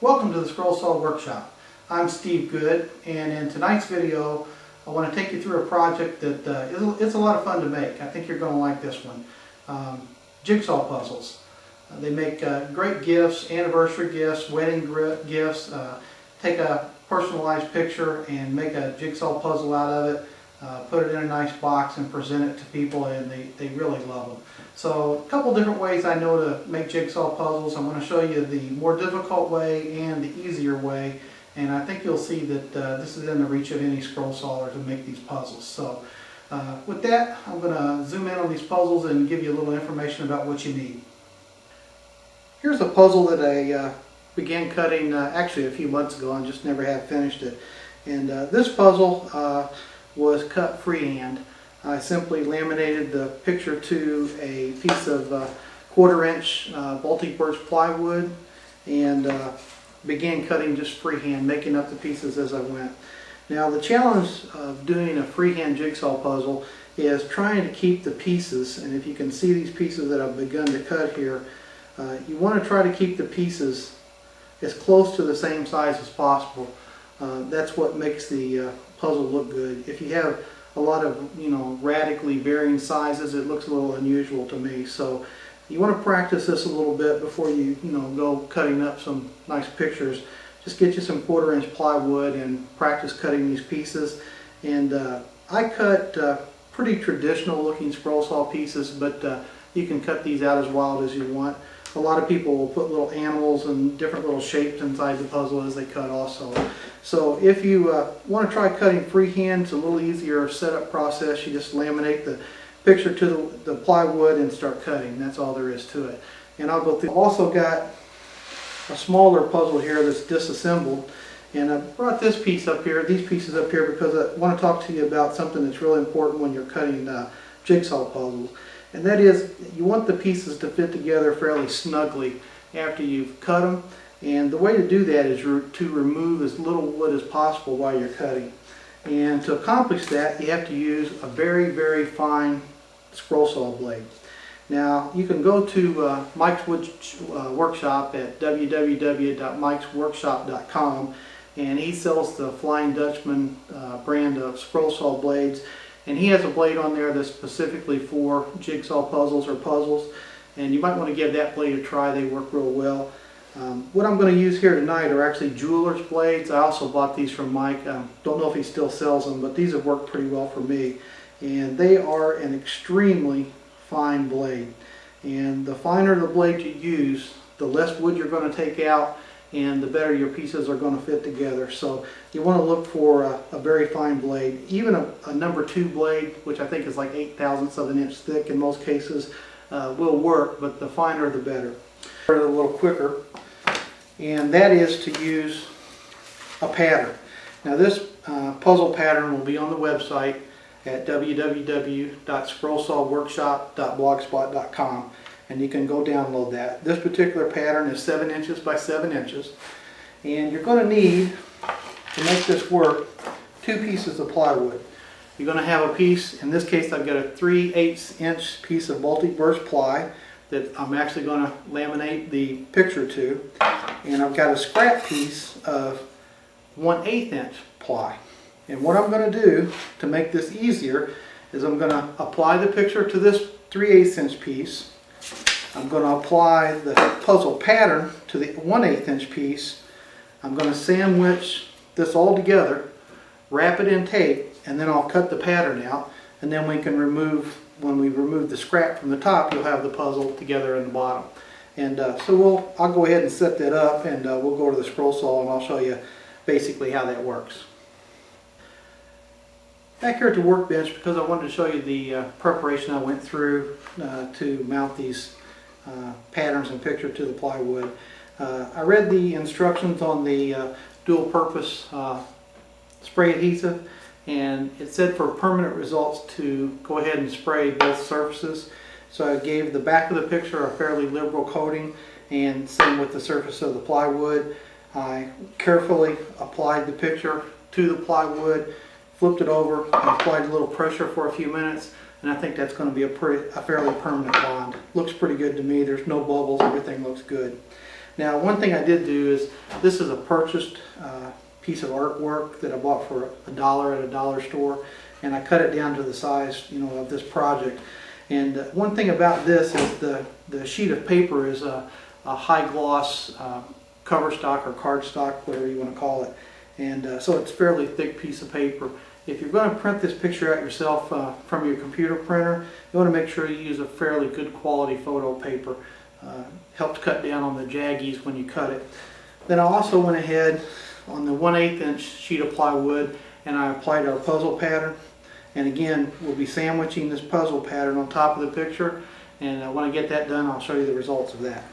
Welcome to the Scroll Saw Workshop. I'm Steve Good, and in tonight's video I want to take you through a project that it's a lot of fun to make. I think you're going to like this one. Jigsaw puzzles. They make great gifts, anniversary gifts, wedding gifts. Take a personalized picture and make a jigsaw puzzle out of it. Put it in a nice box and present it to people, and they really love them. So a couple different ways I know to make jigsaw puzzles. I'm going to show you the more difficult way and the easier way, and I think you'll see that this is in the reach of any scroll sawer to make these puzzles. So with that, I'm going to zoom in on these puzzles and give you a little information about what you need. Here's a puzzle that I began cutting actually a few months ago and just never have finished it. And this puzzle was cut freehand. I simply laminated the picture to a piece of 1/4-inch Baltic birch plywood and began cutting just freehand, making up the pieces as I went. Now the challenge of doing a freehand jigsaw puzzle is trying to keep the pieces, and if you can see these pieces that I've begun to cut here, you want to try to keep the pieces as close to the same size as possible. That's what makes the puzzle look good. If you have a lot of radically varying sizes, it looks a little unusual to me. So you want to practice this a little bit before you go cutting up some nice pictures. Just get you some 1/4-inch plywood and practice cutting these pieces. And I cut pretty traditional looking scroll saw pieces, but you can cut these out as wild as you want. A lot of people will put little animals and different little shapes inside the puzzle as they cut also. So if you want to try cutting freehand, it's a little easier setup process. You just laminate the picture to the plywood and start cutting. That's all there is to it. And I'll go through. I've also got a smaller puzzle here that's disassembled. And I brought this piece up here, these pieces up here, because I want to talk to you about something that's really important when you're cutting jigsaw puzzles. And that is, you want the pieces to fit together fairly snugly after you've cut them. And the way to do that is to remove as little wood as possible while you're cutting. And to accomplish that, you have to use a very, very fine scroll saw blade. Now, you can go to Mike's Wood Workshop at www.mikesworkshop.com, and he sells the Flying Dutchman brand of scroll saw blades. And he has a blade on there that's specifically for jigsaw puzzles or puzzles, and you might want to give that blade a try. They work real well. What I'm going to use here tonight are actually jeweler's blades. I also bought these from Mike. Don't know if he still sells them, but these have worked pretty well for me. And they are an extremely fine blade. And the finer the blade you use, the less wood you're going to take out, and the better your pieces are going to fit together. So you want to look for a very fine blade. Even a number 2 blade, which I think is like 8/1000ths of an inch thick in most cases, will work, but the finer the better. A little quicker, and that is to use a pattern. Now this puzzle pattern will be on the website at www.scrollsawworkshop.blogspot.com, and you can go download that. This particular pattern is 7 inches by 7 inches, and you're going to need, to make this work, 2 pieces of plywood. You're going to have a piece, in this case I've got a 3/8" piece of Baltic birch ply that I'm actually going to laminate the picture to, and I've got a scrap piece of 1/8" ply. And what I'm going to do to make this easier is I'm going to apply the picture to this 3/8" piece. I'm going to apply the puzzle pattern to the 1/8" piece. I'm going to sandwich this all together, wrap it in tape, and then I'll cut the pattern out, and then we can remove, when we remove the scrap from the top, you'll have the puzzle together in the bottom. And so I'll go ahead and set that up, and we'll go to the scroll saw and I'll show you basically how that works. Back here at the workbench, because I wanted to show you the preparation I went through to mount these patterns and picture to the plywood. I read the instructions on the dual purpose spray adhesive, and it said for permanent results to go ahead and spray both surfaces. So I gave the back of the picture a fairly liberal coating, and same with the surface of the plywood. I carefully applied the picture to the plywood, flipped it over, and applied a little pressure for a few minutes, and I think that's going to be a fairly permanent bond. Looks pretty good to me. There's no bubbles. Everything looks good. Now, one thing I did do is, this is a purchased piece of artwork that I bought for $1 at a dollar store, and I cut it down to the size, of this project. And one thing about this is the sheet of paper is a high gloss cover stock or card stock, whatever you want to call it. And so it's a fairly thick piece of paper. If you're going to print this picture out yourself from your computer printer, you want to make sure you use a fairly good quality photo paper. Helps cut down on the jaggies when you cut it. Then I also went ahead on the 1/8 inch sheet of plywood and I applied our puzzle pattern. And again, we'll be sandwiching this puzzle pattern on top of the picture, and when I get that done, I'll show you the results of that.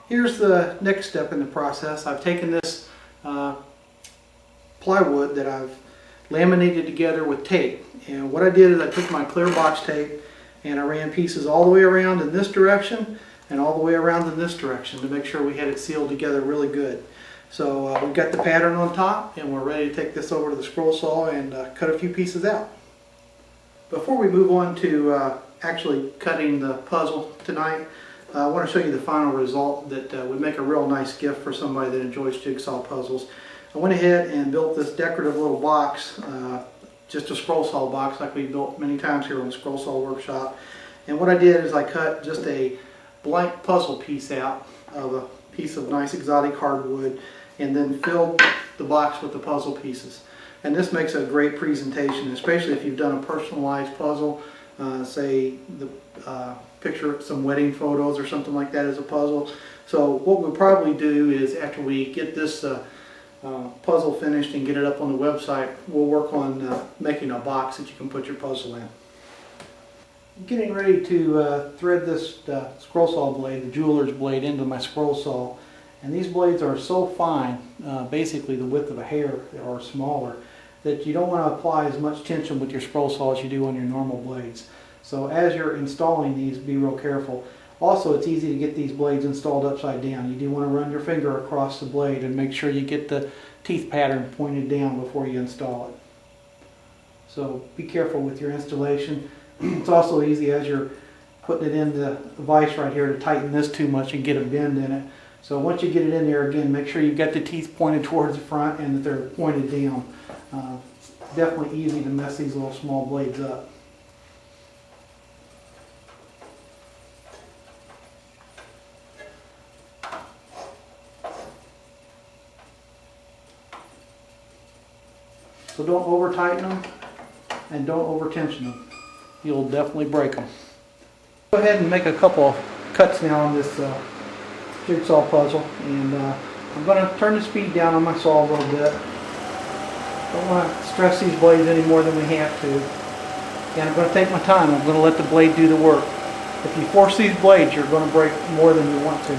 Here's the next step in the process. I've taken this plywood that I've laminated together with tape, and what I did is I took my clear box tape and I ran pieces all the way around in this direction and all the way around in this direction to make sure we had it sealed together really good. So we've got the pattern on top, and we're ready to take this over to the scroll saw and cut a few pieces out. Before we move on to actually cutting the puzzle tonight, I want to show you the final result that would make a real nice gift for somebody that enjoys jigsaw puzzles. I went ahead and built this decorative little box, just a scroll saw box like we built many times here on the Scroll Saw Workshop. And what I did is I cut just a blank puzzle piece out of a piece of nice exotic hardwood and then filled the box with the puzzle pieces. And this makes a great presentation, especially if you've done a personalized puzzle, say the picture some wedding photos or something like that as a puzzle. So what we'll probably do is, after we get this puzzle finished and get it up on the website, we'll work on making a box that you can put your puzzle in. Getting ready to thread this scroll saw blade, the jeweler's blade, into my scroll saw. And these blades are so fine, basically the width of a hair or smaller, that you don't want to apply as much tension with your scroll saw as you do on your normal blades. So as you're installing these, be real careful. Also, it's easy to get these blades installed upside down. You do want to run your finger across the blade and make sure you get the teeth pattern pointed down before you install it. So be careful with your installation. It's also easy as you're putting it in the vise right here to tighten this too much and get a bend in it. So once you get it in there, again, make sure you've got the teeth pointed towards the front and that they're pointed down. It's definitely easy to mess these little small blades up. So don't over tighten them and don't over tension them. You'll definitely break them. Go ahead and make a couple of cuts now on this jigsaw puzzle, and I'm going to turn the speed down on my saw a little bit. Don't want to stress these blades any more than we have to. And I'm going to take my time. I'm going to let the blade do the work. If you force these blades, you're going to break more than you want to.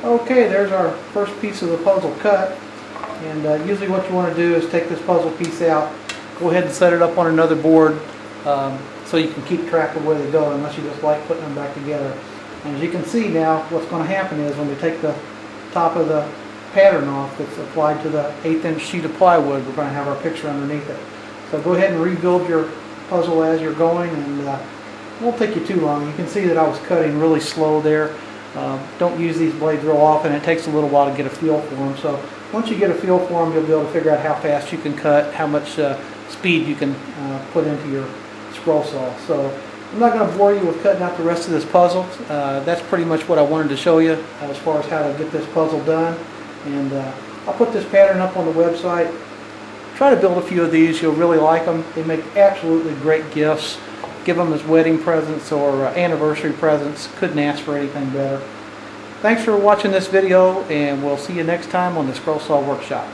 Okay, there's our first piece of the puzzle cut, and usually what you want to do is take this puzzle piece out, go ahead and set it up on another board so you can keep track of where they go, unless you just like putting them back together. And as you can see now, what's going to happen is when we take the top of the pattern off that's applied to the 1/8 inch sheet of plywood, we're going to have our picture underneath it. So go ahead and rebuild your puzzle as you're going, and it won't take you too long. You can see that I was cutting really slow there. Don't use these blades real often. It takes a little while to get a feel for them. So once you get a feel for them, you'll be able to figure out how fast you can cut, how much speed you can put into your scroll saw. So I'm not going to bore you with cutting out the rest of this puzzle. That's pretty much what I wanted to show you as far as how to get this puzzle done. And I'll put this pattern up on the website. Try to build a few of these. You'll really like them. They make absolutely great gifts. Give them as wedding presents or anniversary presents. Couldn't ask for anything better. Thanks for watching this video, and we'll see you next time on the Scroll Saw Workshop.